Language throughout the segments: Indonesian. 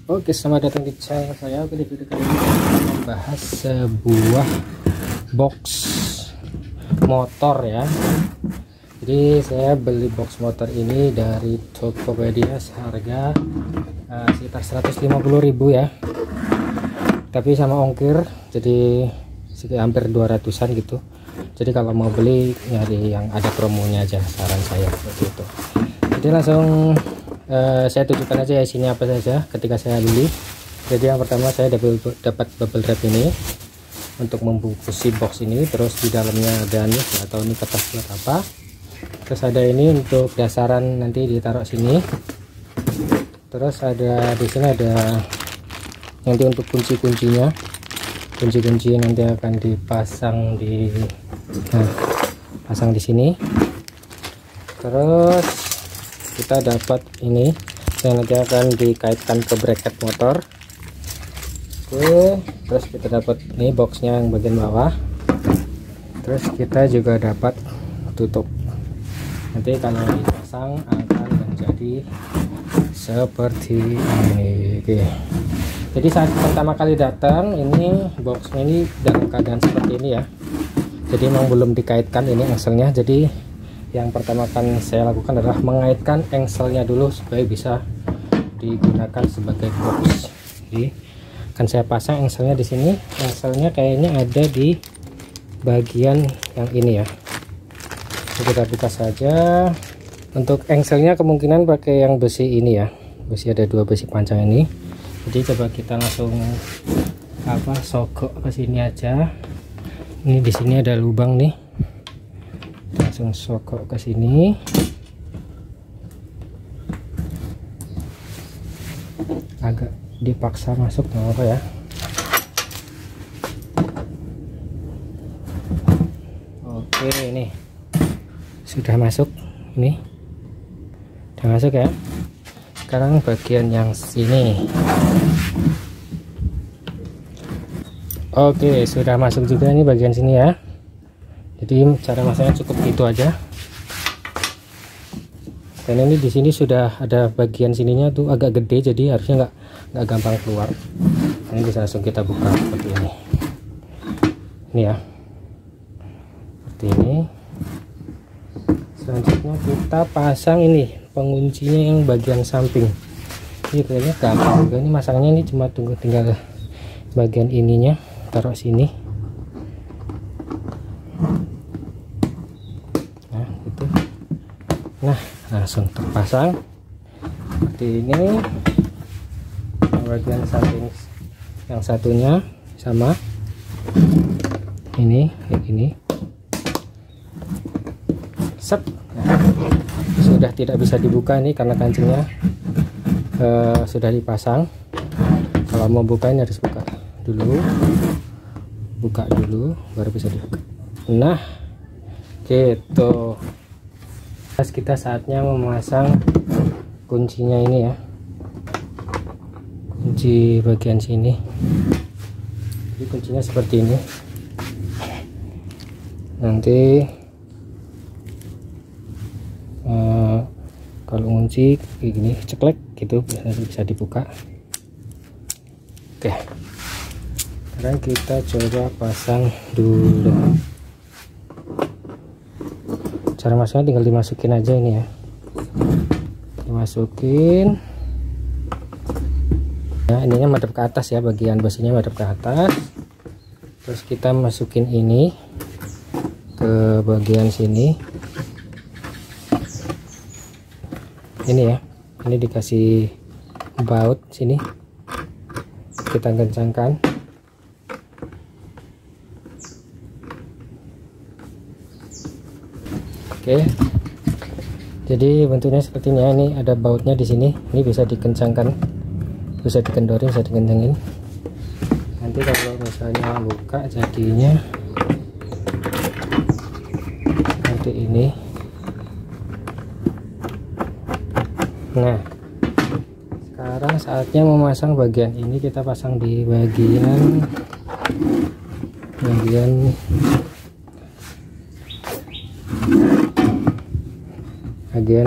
Oke, selamat datang di channel saya. Oke, di video kali ini saya akan membahas sebuah box motor ya. Jadi saya beli box motor ini dari Tokopedia seharga sekitar 150.000 ya. Tapi sama ongkir jadi hampir 200-an gitu. Jadi kalau mau beli nyari yang ada promonya aja, saran saya seperti itu. Jadi langsung saya tunjukkan aja isinya apa saja ketika saya beli. Jadi yang pertama saya dapat bubble wrap ini untuk membungkus si box ini, terus di dalamnya ada nih, nggak tahu ini kertas buat apa. Terus ada ini untuk dasaran, nanti ditaruh sini. Terus ada di sini ada nanti untuk kunci-kuncinya, kunci-kunci nanti akan dipasang di pasang di sini. Terus kita dapat ini yang nanti akan dikaitkan ke bracket motor. Oke, terus kita dapat ini boxnya yang bagian bawah. Terus kita juga dapat tutup, nanti kalau dipasang akan menjadi seperti ini. Oke, jadi saat pertama kali datang ini boxnya ini dalam keadaan seperti ini ya. Jadi memang belum dikaitkan ini engselnya. Jadi yang pertama kan saya lakukan adalah mengaitkan engselnya dulu supaya bisa digunakan sebagai box. Jadi kan saya pasang engselnya di sini. Engselnya kayaknya ada di bagian yang ini ya. Jadi kita buka saja. Untuk engselnya kemungkinan pakai yang besi ini ya. Besi, ada dua besi panjang ini. Jadi coba kita langsung sogok ke sini aja. Ini di sini ada lubang nih. Langsung sogok ke sini. Agak dipaksa masuk, nggak apa ya. Oke, ini sudah masuk. Ini sudah masuk ya. Sekarang bagian yang sini. Oke, sudah masuk juga ini bagian sini ya. Jadi cara masaknya cukup gitu aja. Dan ini di sini sudah ada bagian sininya tuh agak gede, jadi harusnya nggak gampang keluar. Ini bisa langsung kita buka seperti ini. Ini ya, seperti ini. Selanjutnya kita pasang ini penguncinya yang bagian samping. Ini kayaknya gampang juga. Ini masangnya ini cuma tinggal bagian ininya taruh sini. Nah, langsung terpasang seperti ini. Bagian samping yang satunya sama ini kayak gini. Set. Nah, sudah tidak bisa dibuka ini karena kancingnya sudah dipasang. Kalau mau buka ini harus buka dulu baru bisa dibuka. Nah, gitu. Kita saatnya memasang kuncinya ini ya, kunci bagian sini. Jadi kuncinya seperti ini. Nanti kalau kunci kayak gini ceklek gitu bisa dibuka. Oke, sekarang kita coba pasang dulu. Cara masuknya tinggal dimasukin aja ini ya, dimasukin. Nah, ininya madep ke atas ya, bagian besinya madep ke atas. Terus kita masukin ini ke bagian sini. Ini ya, ini dikasih baut sini, kita kencangkan. Oke, jadi bentuknya seperti ini ya. Ini ada bautnya di sini. Ini bisa dikencangkan, bisa dikendorin, bisa dikencangin. Nanti kalau misalnya buka jadinya nanti ini. Nah, sekarang saatnya memasang bagian ini. Kita pasang di bagian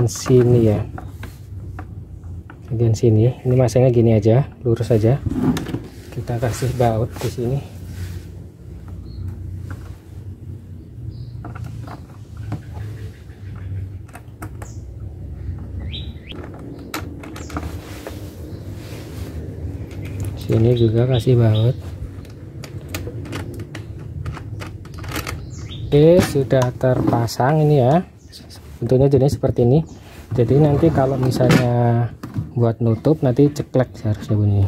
sini ya. bagian sini. Ini masangnya gini aja, lurus aja. Kita kasih baut di sini. Sini juga kasih baut. Oke, sudah terpasang ini ya. Bentuknya jadi seperti ini. Jadi nanti kalau misalnya buat nutup nanti ceklek seharusnya bunyi.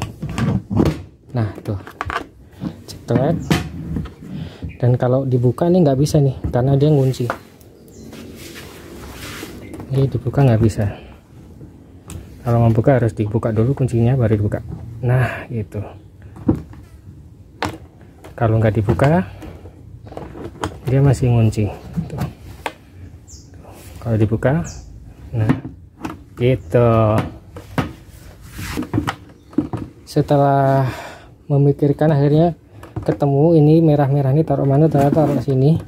Nah tuh ceklek. Dan kalau dibuka ini nggak bisa nih karena dia ngunci. Ini dibuka nggak bisa. Kalau mau buka harus dibuka dulu kuncinya baru dibuka. Nah gitu. Kalau nggak dibuka dia masih ngunci. Tuh. Kalau dibuka, nah gitu. Setelah memikirkan akhirnya ketemu ini merah-merah ini taruh mana, taruh sini.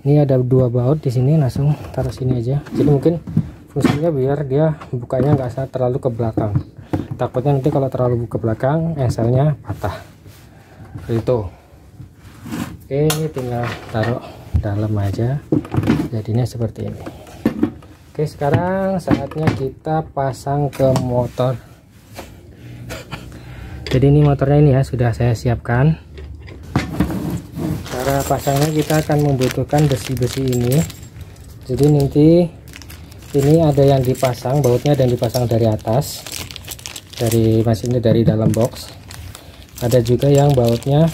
Ini ada 2 baut di sini, langsung taruh sini aja. Jadi mungkin fungsinya biar dia bukanya nggak terlalu ke belakang. Takutnya nanti kalau terlalu ke belakang engselnya patah. Itu. Oke, ini tinggal taruh dalam aja. Jadinya seperti ini. Oke, sekarang saatnya kita pasang ke motor. Jadi ini motornya ini ya sudah saya siapkan. Cara pasangnya kita akan membutuhkan besi-besi ini. Jadi nanti ini ada yang dipasang bautnya dan dipasang dari atas, dari mesinnya, dari dalam box. Ada juga yang bautnya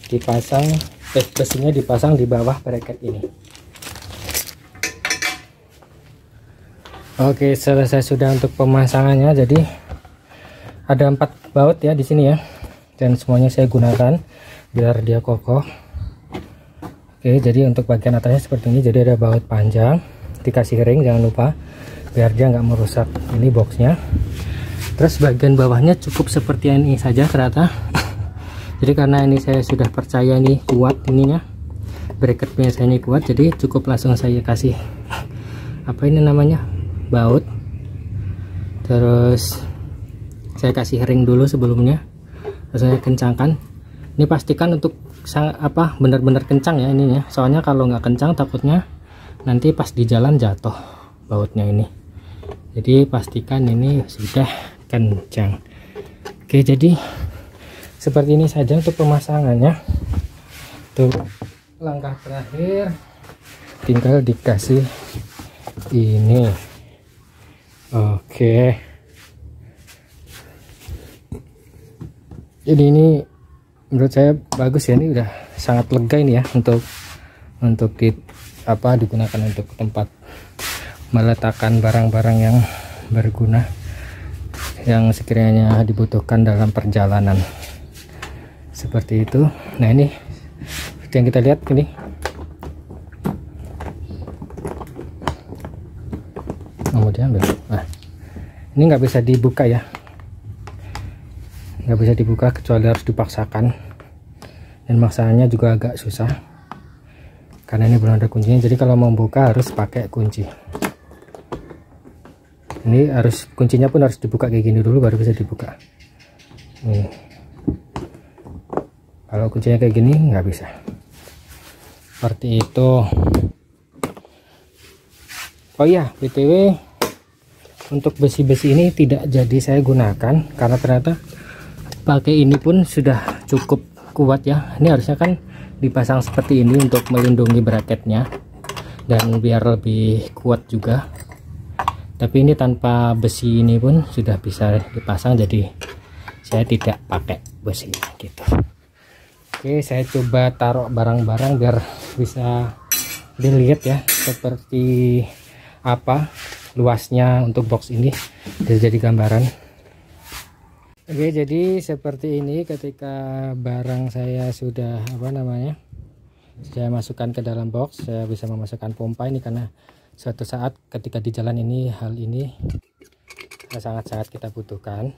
dipasang, besinya dipasang di bawah bracket ini. Oke, selesai sudah untuk pemasangannya. Jadi ada 4 baut ya di sini ya, dan semuanya saya gunakan biar dia kokoh. Oke, jadi untuk bagian atasnya seperti ini. Jadi ada baut panjang, dikasih ring jangan lupa biar dia nggak merusak ini boxnya. Terus bagian bawahnya cukup seperti ini saja ternyata. Jadi karena ini saya sudah percaya ini kuat ininya, bracketnya saya ini kuat, jadi cukup langsung saya kasih apa ini namanya, baut. Terus saya kasih ring dulu sebelumnya, terus saya kencangkan. Ini pastikan untuk benar-benar kencang ya ininya, soalnya kalau nggak kencang takutnya nanti pas di jalan jatuh bautnya ini. Jadi pastikan ini sudah kencang. Oke, jadi seperti ini saja untuk pemasangannya. Tuh langkah terakhir tinggal dikasih ini. Oke, jadi ini menurut saya bagus ya, ini udah sangat lega ini ya untuk digunakan untuk tempat meletakkan barang-barang yang berguna yang sekiranya dibutuhkan dalam perjalanan. Seperti itu. Nah ini yang kita lihat ini, kemudian nah ini nggak bisa dibuka ya, nggak bisa dibuka kecuali harus dipaksakan, dan maksanya juga agak susah karena ini belum ada kuncinya. Jadi kalau mau buka harus pakai kunci. Ini harus kuncinya pun harus dibuka kayak gini dulu baru bisa dibuka. Kalau kuncinya kayak gini nggak bisa. Seperti itu. Oh iya, BTW untuk besi-besi ini tidak jadi saya gunakan karena ternyata pakai ini pun sudah cukup kuat ya. Ini harusnya kan dipasang seperti ini untuk melindungi bracketnya dan biar lebih kuat juga. Tapi ini tanpa besi ini pun sudah bisa dipasang, jadi saya tidak pakai besinya gitu. Oke, saya coba taruh barang-barang biar bisa dilihat ya seperti apa luasnya untuk box ini, jadi gambaran. Oke, jadi seperti ini ketika barang saya sudah saya masukkan ke dalam box, saya bisa memasukkan pompa ini karena suatu saat ketika di jalan ini hal ini sangat-sangat kita butuhkan.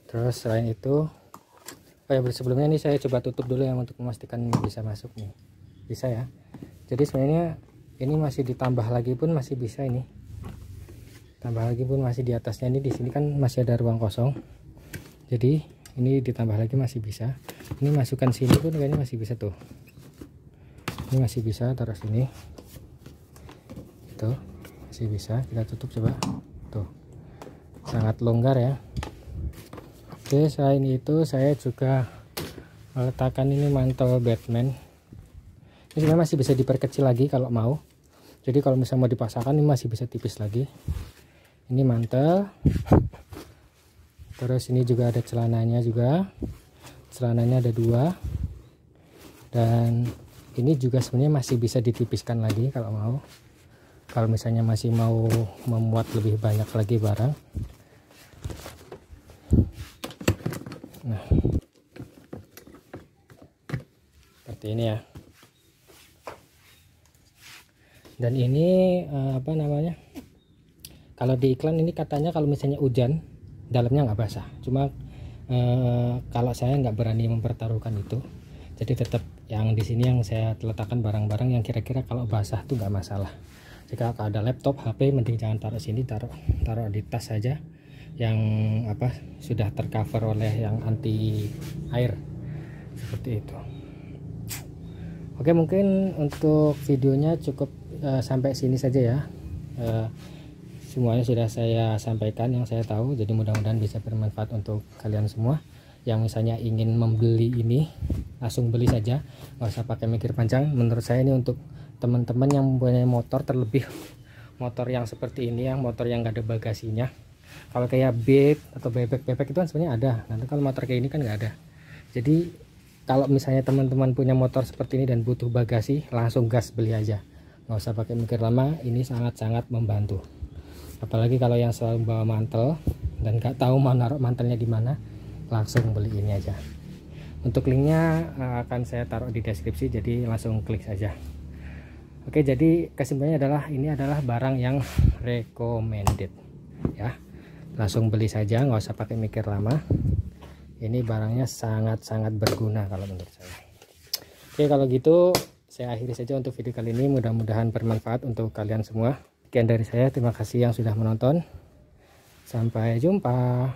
Terus selain itu, sebelumnya ini saya coba tutup dulu ya untuk memastikan bisa masuk nih. Bisa ya. Jadi sebenarnya ini masih ditambah lagi pun masih bisa ini. Tambah lagi pun masih di atasnya, ini di sini kan masih ada ruang kosong, jadi ini ditambah lagi masih bisa. Ini masukkan sini pun kayaknya masih bisa tuh, ini masih bisa taruh sini tuh, masih bisa. Kita tutup coba tuh, sangat longgar ya. Oke, selain itu saya juga meletakkan ini mantel Batman. Ini sebenarnya masih bisa diperkecil lagi kalau mau, jadi kalau misalnya mau dipasangkan ini masih bisa tipis lagi. Ini mantel, terus ini juga ada celananya juga, celananya ada 2, dan ini juga sebenarnya masih bisa ditipiskan lagi kalau mau, kalau misalnya masih mau memuat lebih banyak lagi barang. Nah, seperti ini ya. Dan ini apa namanya, kalau di iklan ini katanya kalau misalnya hujan dalamnya nggak basah, cuma kalau saya nggak berani mempertaruhkan itu, jadi tetap yang di sini yang saya letakkan barang-barang yang kira-kira kalau basah tuh nggak masalah. Jika ada laptop, HP, mending jangan taruh sini, taruh di tas saja yang apa sudah tercover oleh yang anti air seperti itu. Oke, mungkin untuk videonya cukup sampai sini saja ya. Semuanya sudah saya sampaikan yang saya tahu, jadi mudah-mudahan bisa bermanfaat untuk kalian semua. Yang misalnya ingin membeli ini, langsung beli saja, nggak usah pakai mikir panjang. Menurut saya ini untuk teman-teman yang mempunyai motor, terlebih motor yang seperti ini, yang motor yang nggak ada bagasinya. Kalau kayak Beat atau bebek itu kan sebenarnya ada, nanti kalau motor kayak ini kan nggak ada. Jadi kalau misalnya teman-teman punya motor seperti ini dan butuh bagasi, langsung gas beli aja, nggak usah pakai mikir lama. Ini sangat-sangat membantu. Apalagi kalau yang selalu bawa mantel dan gak tahu mau naruh mantelnya di mana, langsung beli ini aja. Untuk linknya akan saya taruh di deskripsi, jadi langsung klik saja. Oke, jadi kesimpulannya adalah ini adalah barang yang recommended ya, langsung beli saja, nggak usah pakai mikir lama. Ini barangnya sangat-sangat berguna kalau menurut saya. Oke, kalau gitu saya akhiri saja untuk video kali ini, mudah-mudahan bermanfaat untuk kalian semua. Sekian dari saya, terima kasih yang sudah menonton. Sampai jumpa.